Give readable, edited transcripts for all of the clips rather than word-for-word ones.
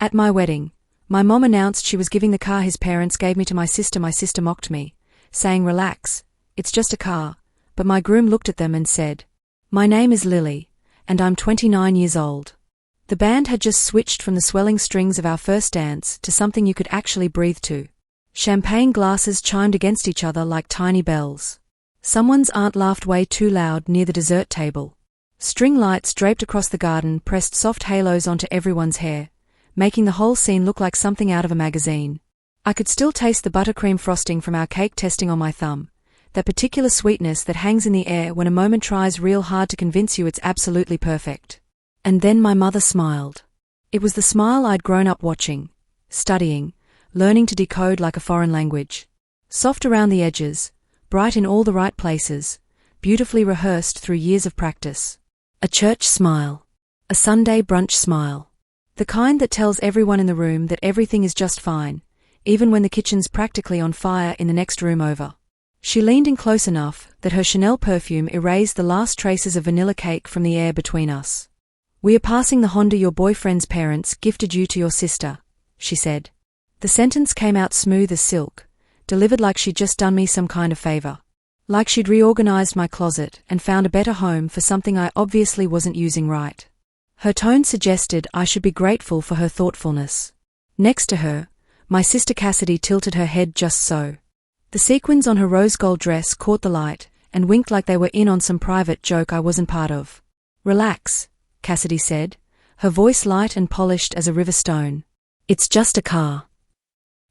At my wedding, my mom announced she was giving the car his parents gave me to my sister. My sister mocked me, saying, "Relax, it's just a car," but my groom looked at them and said, "My name is Lily, and I'm 29 years old." The band had just switched from the swelling strings of our first dance to something you could actually breathe to. Champagne glasses chimed against each other like tiny bells. Someone's aunt laughed way too loud near the dessert table. String lights draped across the garden pressed soft halos onto everyone's hair, making the whole scene look like something out of a magazine. I could still taste the buttercream frosting from our cake testing on my thumb, that particular sweetness that hangs in the air when a moment tries real hard to convince you it's absolutely perfect. And then my mother smiled. It was the smile I'd grown up watching, studying, learning to decode like a foreign language. Soft around the edges, bright in all the right places, beautifully rehearsed through years of practice. A church smile. A Sunday brunch smile. The kind that tells everyone in the room that everything is just fine, even when the kitchen's practically on fire in the next room over. She leaned in close enough that her Chanel perfume erased the last traces of vanilla cake from the air between us. "We are passing the Honda your boyfriend's parents gifted you to your sister," she said. The sentence came out smooth as silk, delivered like she'd just done me some kind of favor. Like she'd reorganized my closet and found a better home for something I obviously wasn't using right. Her tone suggested I should be grateful for her thoughtfulness. Next to her, my sister Cassidy tilted her head just so. The sequins on her rose gold dress caught the light and winked like they were in on some private joke I wasn't part of. "Relax," Cassidy said, her voice light and polished as a river stone. "It's just a car."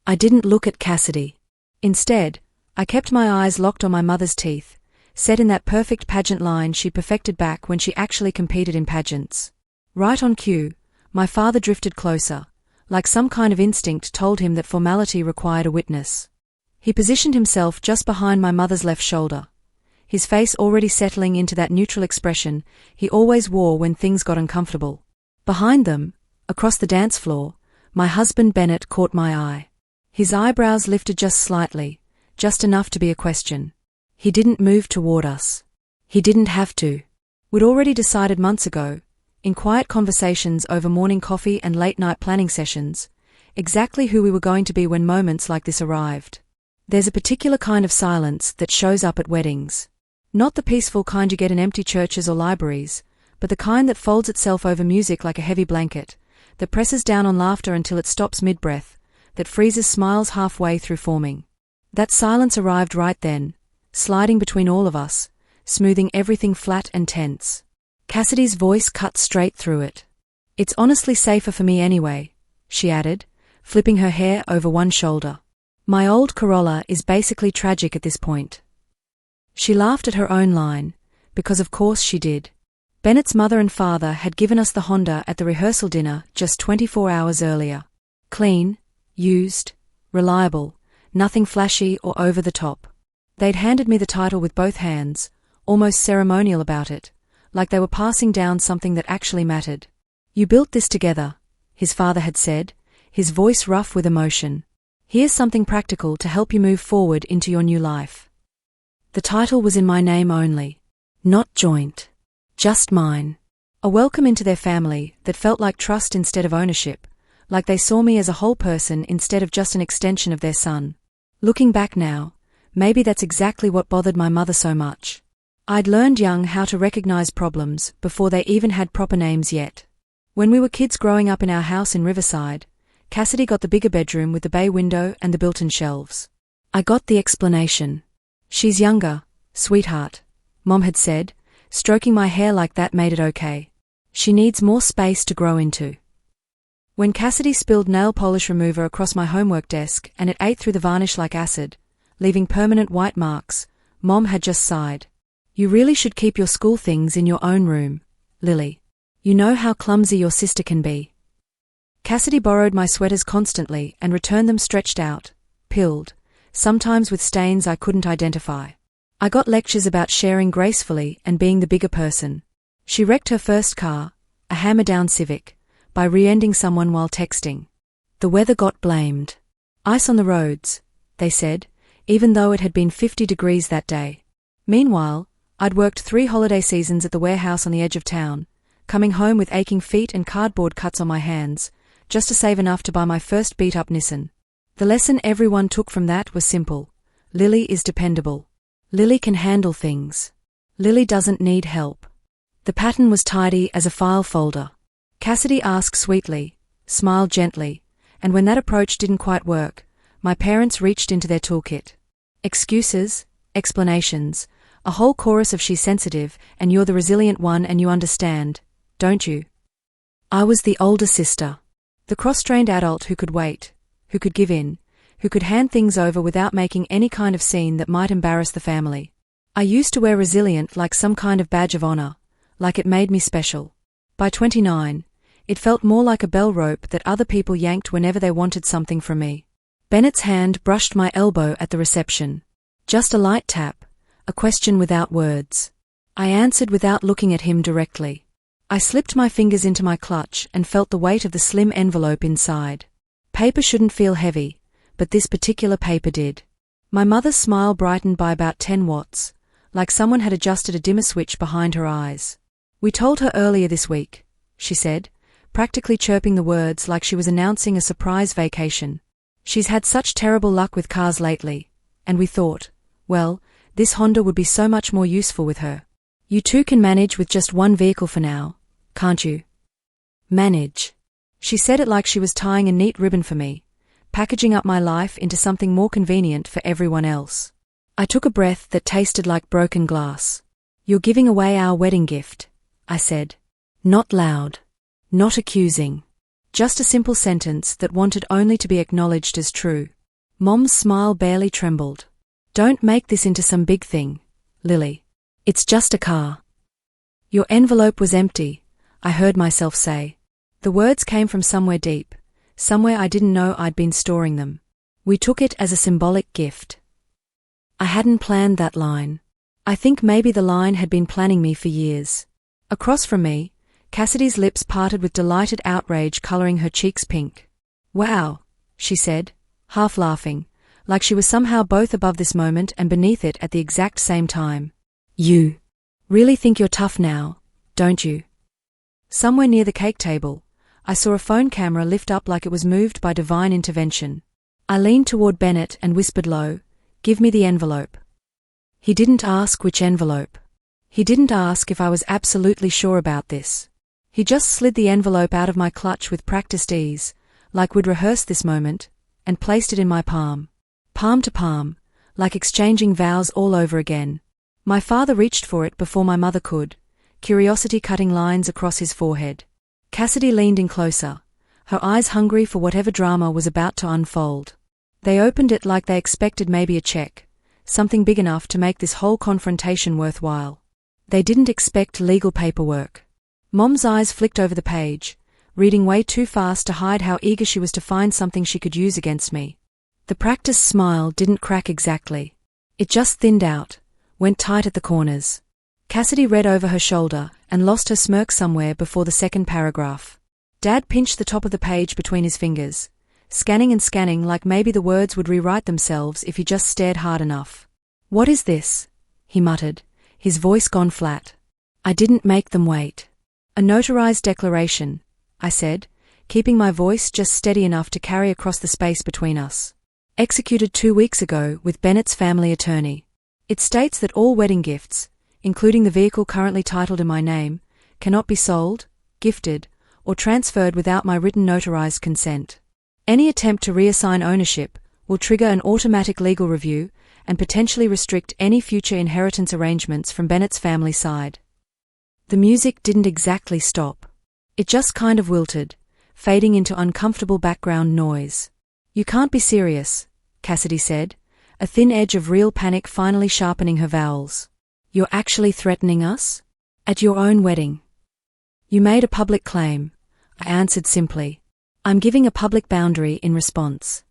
I didn't look at Cassidy. Instead, I kept my eyes locked on my mother's teeth, set in that perfect pageant line she perfected back when she actually competed in pageants. Right on cue, my father drifted closer, like some kind of instinct told him that formality required a witness. He positioned himself just behind my mother's left shoulder, his face already settling into that neutral expression he always wore when things got uncomfortable. Behind them, across the dance floor, my husband Bennett caught my eye. His eyebrows lifted just slightly, just enough to be a question. He didn't move toward us. He didn't have to. We'd already decided months ago, in quiet conversations over morning coffee and late-night planning sessions, exactly who we were going to be when moments like this arrived. There's a particular kind of silence that shows up at weddings. Not the peaceful kind you get in empty churches or libraries, but the kind that folds itself over music like a heavy blanket, that presses down on laughter until it stops mid-breath, that freezes smiles halfway through forming. That silence arrived right then, sliding between all of us, smoothing everything flat and tense. Cassidy's voice cut straight through it. "It's honestly safer for me anyway," she added, flipping her hair over one shoulder. "My old Corolla is basically tragic at this point." She laughed at her own line, because of course she did. Bennett's mother and father had given us the Honda at the rehearsal dinner just 24 hours earlier. Clean, used, reliable, nothing flashy or over the top. They'd handed me the title with both hands, almost ceremonial about it, like they were passing down something that actually mattered. "You built this together," his father had said, his voice rough with emotion. "Here's something practical to help you move forward into your new life." The title was in my name only. Not joint. Just mine. A welcome into their family that felt like trust instead of ownership, like they saw me as a whole person instead of just an extension of their son. Looking back now, maybe that's exactly what bothered my mother so much. I'd learned young how to recognize problems before they even had proper names yet. When we were kids growing up in our house in Riverside, Cassidy got the bigger bedroom with the bay window and the built-in shelves. I got the explanation. "She's younger, sweetheart," Mom had said, stroking my hair like that made it okay. "She needs more space to grow into." When Cassidy spilled nail polish remover across my homework desk and it ate through the varnish like acid, leaving permanent white marks, Mom had just sighed. "You really should keep your school things in your own room, Lily. You know how clumsy your sister can be." Cassidy borrowed my sweaters constantly and returned them stretched out, pilled, sometimes with stains I couldn't identify. I got lectures about sharing gracefully and being the bigger person. She wrecked her first car, a hammer-down Civic, by rear-ending someone while texting. The weather got blamed. "Ice on the roads," they said, even though it had been 50 degrees that day. Meanwhile, I'd worked 3 holiday seasons at the warehouse on the edge of town, coming home with aching feet and cardboard cuts on my hands, just to save enough to buy my first beat-up Nissan. The lesson everyone took from that was simple. Lily is dependable. Lily can handle things. Lily doesn't need help. The pattern was tidy as a file folder. Cassidy asked sweetly, smiled gently, and when that approach didn't quite work, my parents reached into their toolkit. Excuses, explanations, a whole chorus of she's sensitive and you're the resilient one and you understand, don't you? I was the older sister. The cross-trained adult who could wait, who could give in, who could hand things over without making any kind of scene that might embarrass the family. I used to wear resilient like some kind of badge of honor, like it made me special. By 29, it felt more like a bell rope that other people yanked whenever they wanted something from me. Bennett's hand brushed my elbow at the reception. Just a light tap, a question without words. I answered without looking at him directly. I slipped my fingers into my clutch and felt the weight of the slim envelope inside. Paper shouldn't feel heavy, but this particular paper did. My mother's smile brightened by about 10 watts, like someone had adjusted a dimmer switch behind her eyes. We told her earlier this week, she said, practically chirping the words like she was announcing a surprise vacation. She's had such terrible luck with cars lately, and we thought, well, this Honda would be so much more useful with her. You two can manage with just one vehicle for now, can't you? Manage. She said it like she was tying a neat ribbon for me, packaging up my life into something more convenient for everyone else. I took a breath that tasted like broken glass. You're giving away our wedding gift, I said. Not loud. Not accusing. Just a simple sentence that wanted only to be acknowledged as true. Mom's smile barely trembled. Don't make this into some big thing, Lily. It's just a car. Your envelope was empty, I heard myself say. The words came from somewhere deep, somewhere I didn't know I'd been storing them. We took it as a symbolic gift. I hadn't planned that line. I think maybe the line had been planning me for years. Across from me, Cassidy's lips parted with delighted outrage coloring her cheeks pink. Wow, she said, half laughing, like she was somehow both above this moment and beneath it at the exact same time. You really think you're tough now, don't you? Somewhere near the cake table, I saw a phone camera lift up like it was moved by divine intervention. I leaned toward Bennett and whispered low, "Give me the envelope." He didn't ask which envelope. He didn't ask if I was absolutely sure about this. He just slid the envelope out of my clutch with practiced ease, like we'd rehearsed this moment, and placed it in my palm. Palm to palm, like exchanging vows all over again. My father reached for it before my mother could, curiosity cutting lines across his forehead. Cassidy leaned in closer, her eyes hungry for whatever drama was about to unfold. They opened it like they expected maybe a check, something big enough to make this whole confrontation worthwhile. They didn't expect legal paperwork. Mom's eyes flicked over the page, reading way too fast to hide how eager she was to find something she could use against me. The practiced smile didn't crack exactly. It just thinned out, went tight at the corners. Cassidy read over her shoulder and lost her smirk somewhere before the second paragraph. Dad pinched the top of the page between his fingers, scanning and scanning like maybe the words would rewrite themselves if he just stared hard enough. "What is this?" he muttered, his voice gone flat. "I didn't make them wait." "A notarized declaration," I said, keeping my voice just steady enough to carry across the space between us. "Executed 2 weeks ago with Bennett's family attorney. It states that all wedding gifts, including the vehicle currently titled in my name, cannot be sold, gifted, or transferred without my written notarized consent. Any attempt to reassign ownership will trigger an automatic legal review and potentially restrict any future inheritance arrangements from Bennett's family side." The music didn't exactly stop. It just kind of wilted, fading into uncomfortable background noise. "You can't be serious," Cassidy said, a thin edge of real panic finally sharpening her vowels. "You're actually threatening us? At your own wedding?" "You made a public claim," I answered simply. "I'm giving a public boundary in response."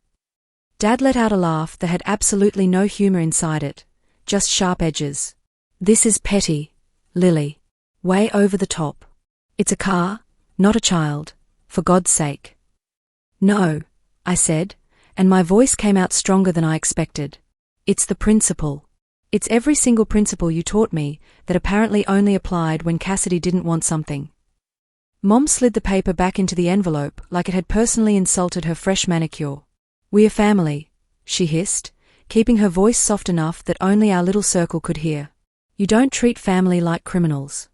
Dad let out a laugh that had absolutely no humor inside it, just sharp edges. "This is petty, Lily. Way over the top. It's a car, not a child, for God's sake." "No," I said, and my voice came out stronger than I expected. "It's the principle. It's every single principle you taught me that apparently only applied when Cassidy didn't want something." Mom slid the paper back into the envelope like it had personally insulted her fresh manicure. "We are family," she hissed, keeping her voice soft enough that only our little circle could hear. "You don't treat family like criminals."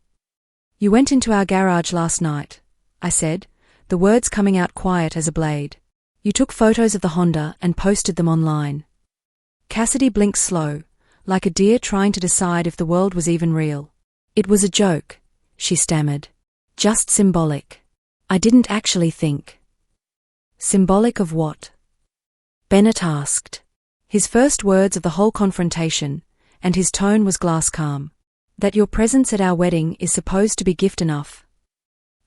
"You went into our garage last night," I said, the words coming out quiet as a blade. "You took photos of the Honda and posted them online." Cassidy blinked slow, like a deer trying to decide if the world was even real. "It was a joke," she stammered. "Just symbolic. I didn't actually think." "Symbolic of what?" Bennett asked. His first words of the whole confrontation, and his tone was glass calm. "That your presence at our wedding is supposed to be gift enough."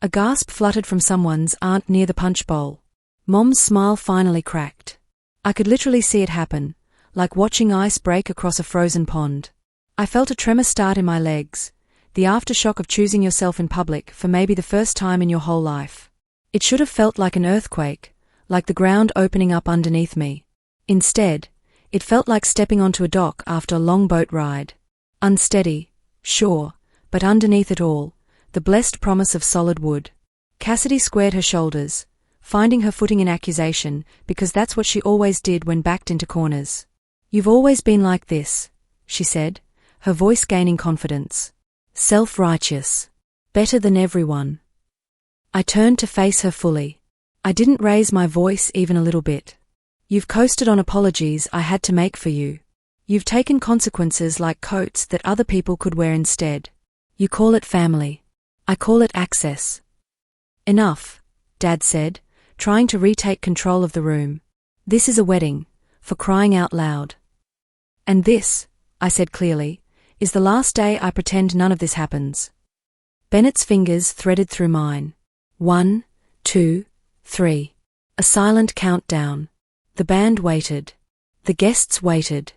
A gasp fluttered from someone's aunt near the punch bowl. Mom's smile finally cracked. I could literally see it happen, like watching ice break across a frozen pond. I felt a tremor start in my legs, the aftershock of choosing yourself in public for maybe the first time in your whole life. It should have felt like an earthquake, like the ground opening up underneath me. Instead, it felt like stepping onto a dock after a long boat ride. Unsteady, sure, but underneath it all, the blessed promise of solid wood. Cassidy squared her shoulders, finding her footing in accusation, because that's what she always did when backed into corners. "You've always been like this," she said, her voice gaining confidence. "Self-righteous. Better than everyone." I turned to face her fully. I didn't raise my voice even a little bit. "You've coasted on apologies I had to make for you. You've taken consequences like coats that other people could wear instead. You call it family. I call it access." "Enough," Dad said, trying to retake control of the room. "This is a wedding, for crying out loud." "And this," I said clearly, "is the last day I pretend none of this happens." Bennett's fingers threaded through mine. 1, 2, 3. A silent countdown. The band waited. The guests waited.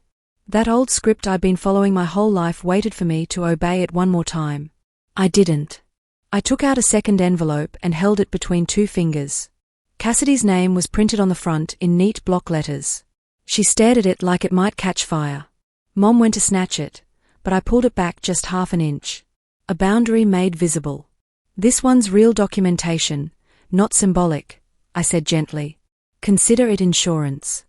That old script I'd been following my whole life waited for me to obey it one more time. I didn't. I took out a second envelope and held it between two fingers. Cassidy's name was printed on the front in neat block letters. She stared at it like it might catch fire. Mom went to snatch it, but I pulled it back just half an inch. A boundary made visible. "This one's real documentation, not symbolic," I said gently. "Consider it insurance."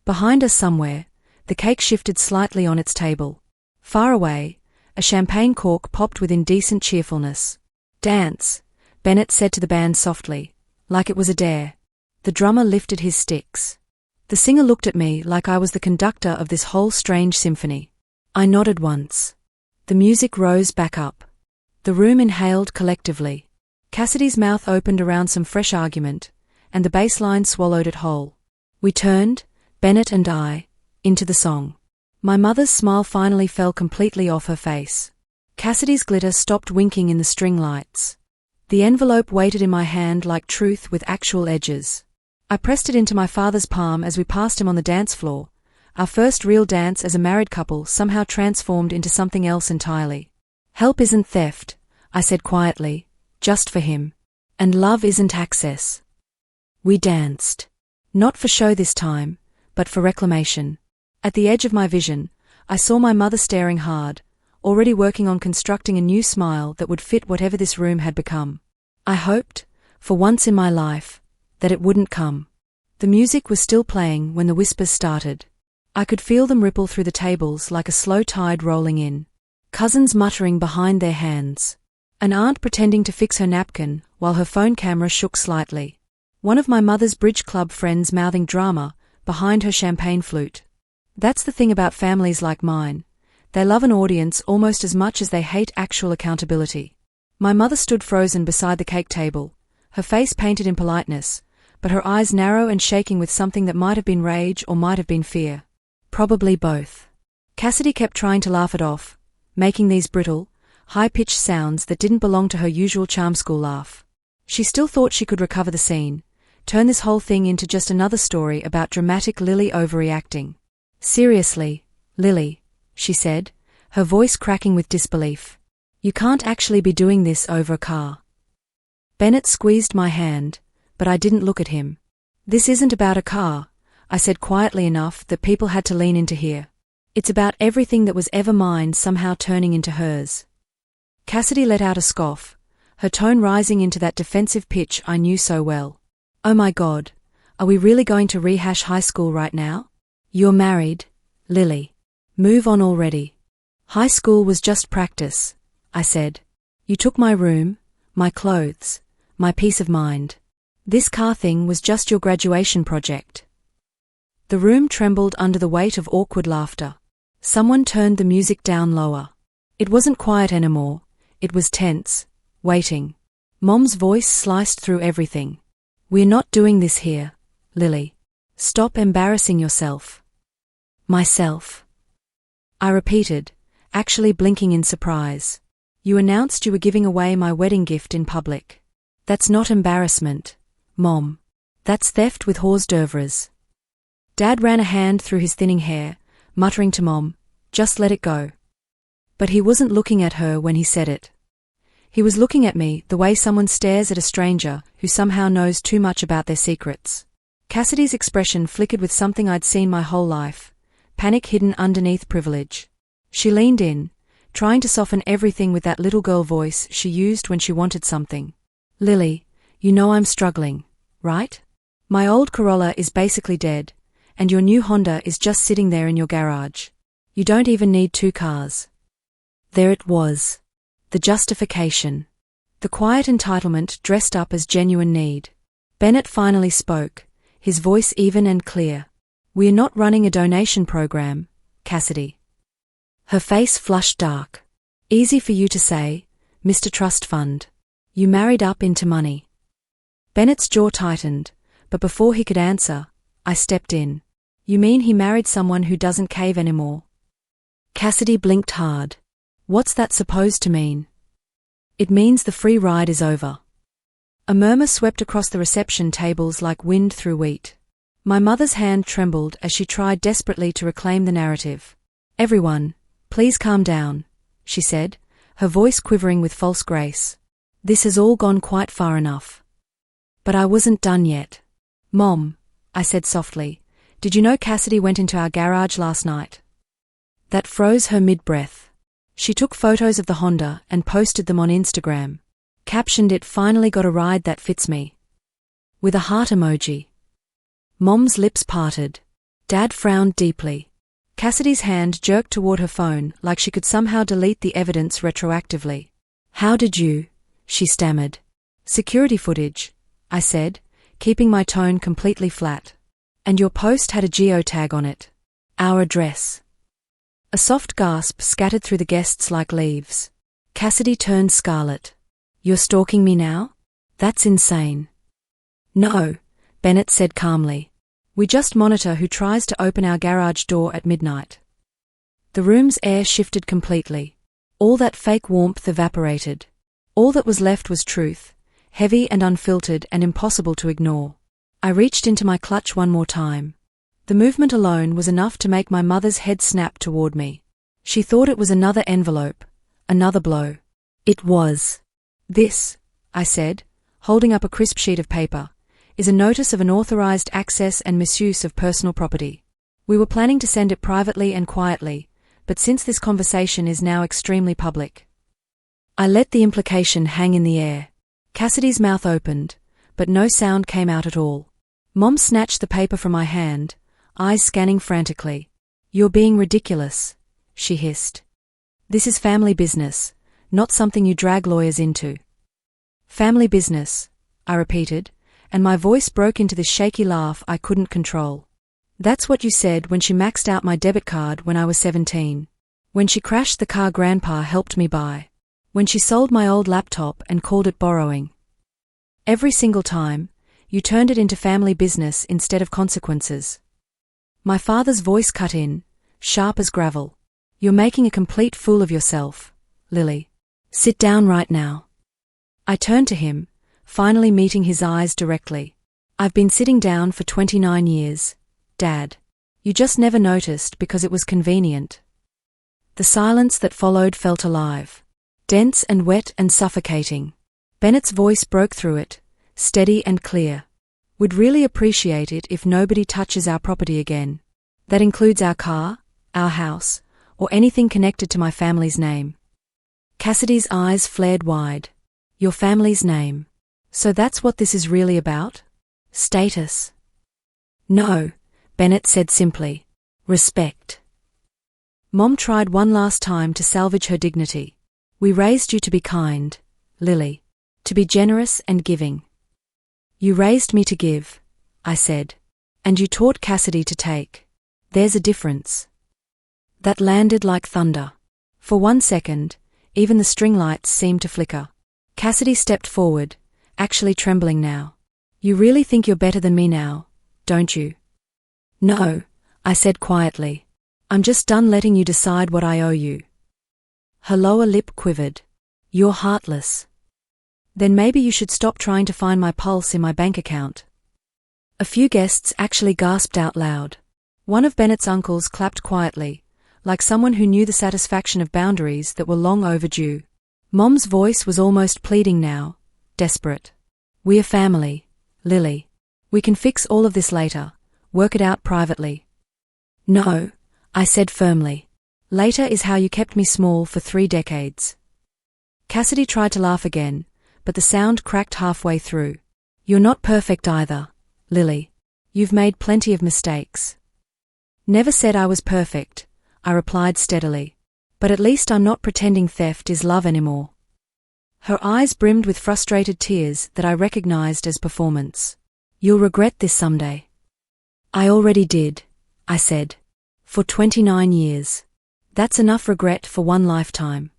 Behind us somewhere, the cake shifted slightly on its table. Far away, a champagne cork popped with indecent cheerfulness. "Dance," Bennett said to the band softly, like it was a dare. The drummer lifted his sticks. The singer looked at me like I was the conductor of this whole strange symphony. I nodded once. The music rose back up. The room inhaled collectively. Cassidy's mouth opened around some fresh argument, and the bass line swallowed it whole. We turned, Bennett and I, into the song. My mother's smile finally fell completely off her face. Cassidy's glitter stopped winking in the string lights. The envelope waited in my hand like truth with actual edges. I pressed it into my father's palm as we passed him on the dance floor, our first real dance as a married couple somehow transformed into something else entirely. "Help isn't theft," I said quietly, "just for him. And love isn't access." We danced. Not for show this time, but for reclamation. At the edge of my vision, I saw my mother staring hard, already working on constructing a new smile that would fit whatever this room had become. I hoped, for once in my life, that it wouldn't come. The music was still playing when the whispers started. I could feel them ripple through the tables like a slow tide rolling in. Cousins muttering behind their hands. An aunt pretending to fix her napkin while her phone camera shook slightly. One of my mother's bridge club friends mouthing drama behind her champagne flute. That's the thing about families like mine. They love an audience almost as much as they hate actual accountability. My mother stood frozen beside the cake table, her face painted in politeness, but her eyes narrow and shaking with something that might have been rage or might have been fear. Probably both. Cassidy kept trying to laugh it off, making these brittle, high-pitched sounds that didn't belong to her usual charm school laugh. She still thought she could recover the scene, turn this whole thing into just another story about dramatic Lily overreacting. "Seriously, Lily," she said, her voice cracking with disbelief. "You can't actually be doing this over a car." Bennett squeezed my hand, but I didn't look at him. "This isn't about a car," I said quietly enough that people had to lean in to hear. "It's about everything that was ever mine somehow turning into hers." Cassidy let out a scoff, her tone rising into that defensive pitch I knew so well. Oh my God, are we really going to rehash high school right now? You're married, Lily. Move on already. High school was just practice, I said. You took my room, my clothes, my peace of mind. This car thing was just your graduation project. The room trembled under the weight of awkward laughter. Someone turned the music down lower. It wasn't quiet anymore, it was tense, waiting. Mom's voice sliced through everything. We're not doing this here, Lily. Stop embarrassing yourself. Myself. I repeated, actually blinking in surprise. You announced you were giving away my wedding gift in public. That's not embarrassment, Mom. That's theft with hors d'oeuvres. Dad ran a hand through his thinning hair, muttering to Mom, just let it go. But he wasn't looking at her when he said it. He was looking at me the way someone stares at a stranger who somehow knows too much about their secrets. Cassidy's expression flickered with something I'd seen my whole life, panic hidden underneath privilege. She leaned in, trying to soften everything with that little girl voice she used when she wanted something. Lily, you know I'm struggling, right? My old Corolla is basically dead, and your new Honda is just sitting there in your garage. You don't even need 2 cars. There it was. The justification. The quiet entitlement dressed up as genuine need. Bennett finally spoke, his voice even and clear. We're not running a donation program, Cassidy. Her face flushed dark. Easy for you to say, Mr. Trust Fund. You married up into money. Bennett's jaw tightened, but before he could answer, I stepped in. You mean he married someone who doesn't cave anymore? Cassidy blinked hard. What's that supposed to mean? It means the free ride is over. A murmur swept across the reception tables like wind through wheat. My mother's hand trembled as she tried desperately to reclaim the narrative. Everyone, please calm down, she said, her voice quivering with false grace. This has all gone quite far enough. But I wasn't done yet. Mom, I said softly, did you know Cassidy went into our garage last night? That froze her mid-breath. She took photos of the Honda and posted them on Instagram. Captioned it finally got a ride that fits me. With a heart emoji. Mom's lips parted. Dad frowned deeply. Cassidy's hand jerked toward her phone like she could somehow delete the evidence retroactively. How did you? She stammered. Security footage, I said, keeping my tone completely flat. And your post had a geotag on it. Our address. A soft gasp scattered through the guests like leaves. Cassidy turned scarlet. You're stalking me now? That's insane. No, Bennett said calmly. We just monitor who tries to open our garage door at midnight. The room's air shifted completely. All that fake warmth evaporated. All that was left was truth, heavy and unfiltered and impossible to ignore. I reached into my clutch one more time. The movement alone was enough to make my mother's head snap toward me. She thought it was another envelope, another blow. It was. This, I said, holding up a crisp sheet of paper, is a notice of unauthorized access and misuse of personal property. We were planning to send it privately and quietly, but since this conversation is now extremely public. I let the implication hang in the air. Cassidy's mouth opened, but no sound came out at all. Mom snatched the paper from my hand, eyes scanning frantically. You're being ridiculous, she hissed. This is family business, not something you drag lawyers into. Family business, I repeated, and my voice broke into this shaky laugh I couldn't control. That's what you said when she maxed out my debit card when I was 17. When she crashed the car Grandpa helped me buy. When she sold my old laptop and called it borrowing. Every single time, you turned it into family business instead of consequences. My father's voice cut in, sharp as gravel. You're making a complete fool of yourself, Lily. Sit down right now. I turned to him, finally meeting his eyes directly. I've been sitting down for 29 years, Dad. You just never noticed because it was convenient. The silence that followed felt alive. Dense and wet and suffocating. Bennett's voice broke through it, steady and clear. We'd really appreciate it if nobody touches our property again. That includes our car, our house, or anything connected to my family's name. Cassidy's eyes flared wide. Your family's name. So that's what this is really about? Status? No, Bennett said simply. Respect. Mom tried one last time to salvage her dignity. We raised you to be kind, Lily. To be generous and giving. You raised me to give, I said. And you taught Cassidy to take. There's a difference. That landed like thunder. For 1 second, even the string lights seemed to flicker. Cassidy stepped forward, actually trembling now. You really think you're better than me now, don't you? No, I said quietly. I'm just done letting you decide what I owe you. Her lower lip quivered. You're heartless. Then maybe you should stop trying to find my pulse in my bank account. A few guests actually gasped out loud. One of Bennett's uncles clapped quietly, like someone who knew the satisfaction of boundaries that were long overdue. Mom's voice was almost pleading now, desperate. We're family, Lily. We can fix all of this later, work it out privately. No, I said firmly. Later is how you kept me small for 3 decades. Cassidy tried to laugh again, but the sound cracked halfway through. You're not perfect either, Lily. You've made plenty of mistakes. Never said I was perfect, I replied steadily. But at least I'm not pretending theft is love anymore. Her eyes brimmed with frustrated tears that I recognized as performance. You'll regret this someday. I already did, I said. For 29 years. That's enough regret for one lifetime.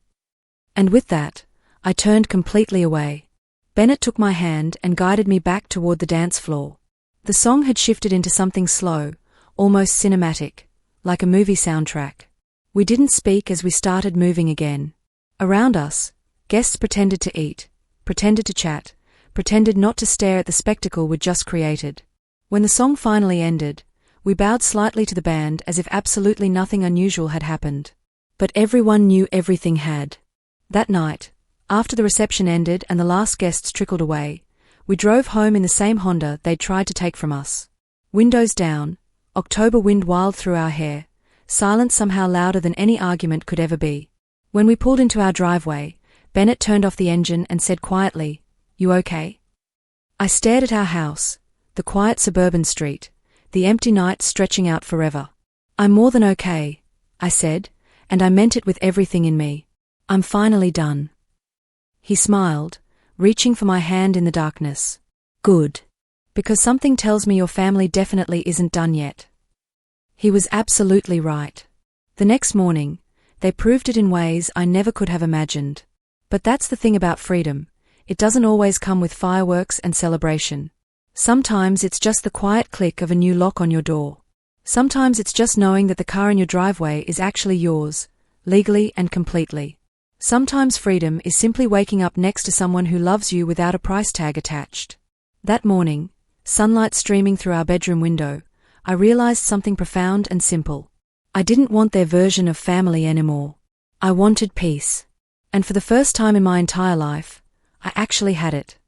And with that, I turned completely away. Bennett took my hand and guided me back toward the dance floor. The song had shifted into something slow, almost cinematic, like a movie soundtrack. We didn't speak as we started moving again. Around us, guests pretended to eat, pretended to chat, pretended not to stare at the spectacle we'd just created. When the song finally ended, we bowed slightly to the band as if absolutely nothing unusual had happened. But everyone knew everything had. That night, after the reception ended and the last guests trickled away, we drove home in the same Honda they'd tried to take from us. Windows down, October wind wild through our hair, silence somehow louder than any argument could ever be. When we pulled into our driveway, Bennett turned off the engine and said quietly, You okay? I stared at our house, the quiet suburban street, the empty night stretching out forever. I'm more than okay, I said, and I meant it with everything in me. I'm finally done. He smiled, reaching for my hand in the darkness. Good. Because something tells me your family definitely isn't done yet. He was absolutely right. The next morning, they proved it in ways I never could have imagined. But that's the thing about freedom. It doesn't always come with fireworks and celebration. Sometimes it's just the quiet click of a new lock on your door. Sometimes it's just knowing that the car in your driveway is actually yours, legally and completely. Sometimes freedom is simply waking up next to someone who loves you without a price tag attached. That morning, sunlight streaming through our bedroom window, I realized something profound and simple. I didn't want their version of family anymore. I wanted peace. And for the first time in my entire life, I actually had it.